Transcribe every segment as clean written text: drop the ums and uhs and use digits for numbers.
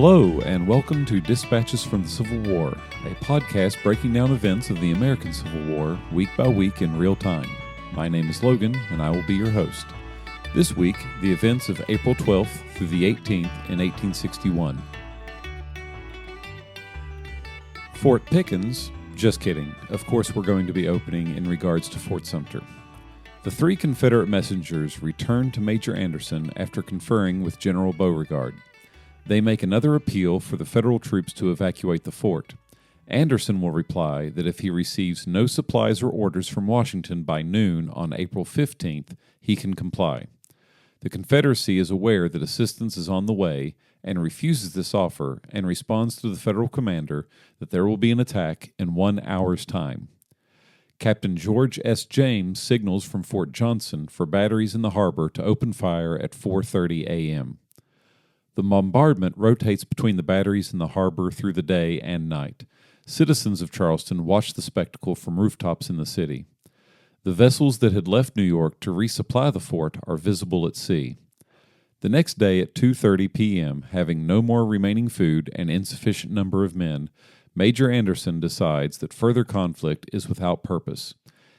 Hello, and welcome to Dispatches from the Civil War, a podcast breaking down events of the American Civil War week by week in real time. My name is Logan, and I will be your host. This week, the events of April 12th through the 18th in 1861. Fort Pickens, just kidding. Of course we're going to be opening in regards to Fort Sumter. The three Confederate messengers returned to Major Anderson after conferring with General Beauregard. They make another appeal for the Federal troops to evacuate the fort. Anderson will reply that if he receives no supplies or orders from Washington by noon on April 15th, he can comply. The Confederacy is aware that assistance is on the way and refuses this offer and responds to the Federal commander that there will be an attack in 1 hour's time. Captain George S. James signals from Fort Johnson for batteries in the harbor to open fire at 4:30 a.m. The bombardment rotates between the batteries in the harbor through the day and night. Citizens of Charleston watch the spectacle from rooftops in the city. The vessels that had left New York to resupply the fort are visible at sea. The next day at 2:30 p.m., having no more remaining food and insufficient number of men, Major Anderson decides that further conflict is without purpose.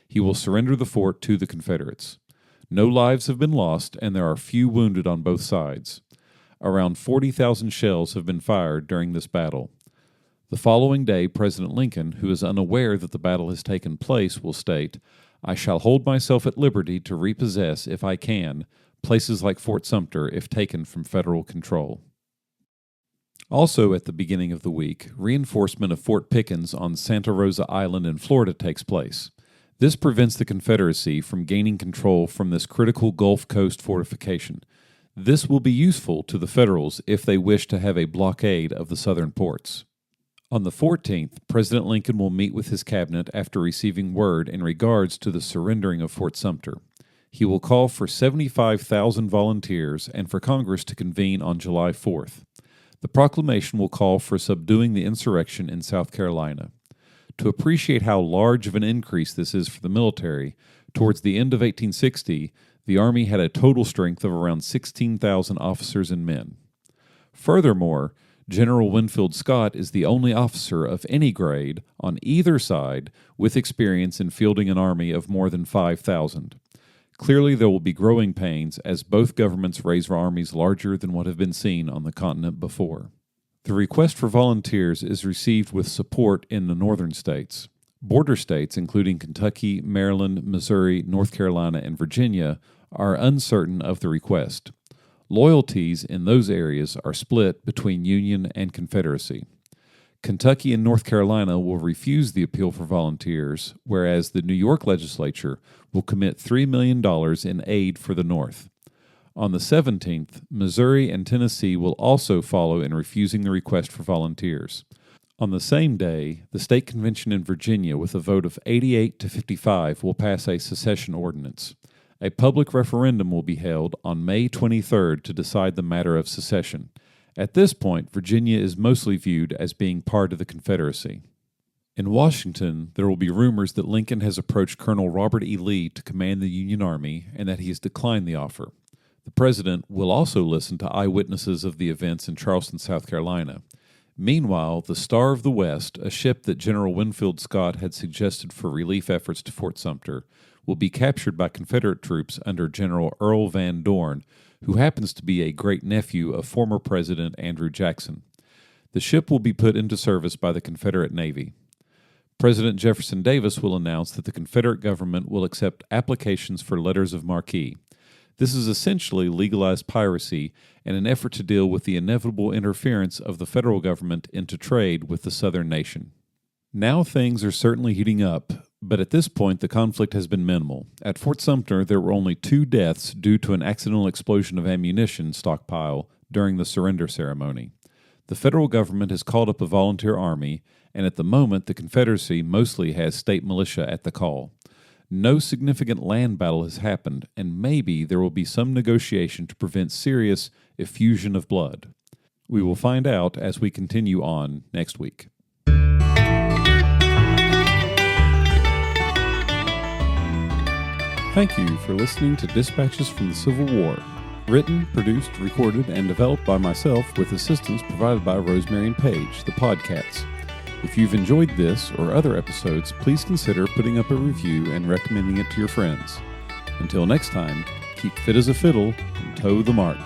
He will surrender the fort to the Confederates. No lives have been lost, and there are few wounded on both sides. Around 40,000 shells have been fired during this battle. The following day, President Lincoln, who is unaware that the battle has taken place, will state, "I shall hold myself at liberty to repossess, if I can, places like Fort Sumter if taken from federal control." Also at the beginning of the week, reinforcement of Fort Pickens on Santa Rosa Island in Florida takes place. This prevents the Confederacy from gaining control from this critical Gulf Coast fortification. This will be useful to the Federals if they wish to have a blockade of the southern ports. On the 14th, President Lincoln will meet with his cabinet after receiving word in regards to the surrendering of Fort Sumter. He will call for 75,000 volunteers and for Congress to convene on July 4th. The proclamation will call for subduing the insurrection in South Carolina. To appreciate how large of an increase this is for the military, towards the end of 1860, the Army had a total strength of around 16,000 officers and men. Furthermore, General Winfield Scott is the only officer of any grade on either side with experience in fielding an army of more than 5,000. Clearly, there will be growing pains as both governments raise armies larger than what have been seen on the continent before. The request for volunteers is received with support in the northern states. Border states, including Kentucky, Maryland, Missouri, North Carolina, and Virginia, are uncertain of the request. Loyalties in those areas are split between Union and Confederacy. Kentucky and North Carolina will refuse the appeal for volunteers, whereas the New York legislature will commit $3 million in aid for the North. On the 17th, Missouri and Tennessee will also follow in refusing the request for volunteers. On the same day, the state convention in Virginia, with a vote of 88 to 55, will pass a secession ordinance. A public referendum will be held on May 23rd to decide the matter of secession. At this point, Virginia is mostly viewed as being part of the Confederacy. In Washington, there will be rumors that Lincoln has approached Colonel Robert E. Lee to command the Union Army and that he has declined the offer. The president will also listen to eyewitnesses of the events in Charleston, South Carolina. Meanwhile, the Star of the West, a ship that General Winfield Scott had suggested for relief efforts to Fort Sumter, will be captured by Confederate troops under General Earl Van Dorn, who happens to be a great-nephew of former President Andrew Jackson. The ship will be put into service by the Confederate Navy. President Jefferson Davis will announce that the Confederate government will accept applications for letters of marque. This is essentially legalized piracy and an effort to deal with the inevitable interference of the federal government into trade with the southern nation. Now things are certainly heating up, but at this point the conflict has been minimal. At Fort Sumter, there were only 2 deaths due to an accidental explosion of ammunition stockpile during the surrender ceremony. The federal government has called up a volunteer army, and at the moment the Confederacy mostly has state militia at the call. No significant land battle has happened, and maybe there will be some negotiation to prevent serious effusion of blood. We will find out as we continue on next week. Thank you for listening to Dispatches from the Civil War. Written, produced, recorded, and developed by myself with assistance provided by Rosemary and Paige, the Podcats. If you've enjoyed this or other episodes, please consider putting up a review and recommending it to your friends. Until next time, keep fit as a fiddle and toe the mark.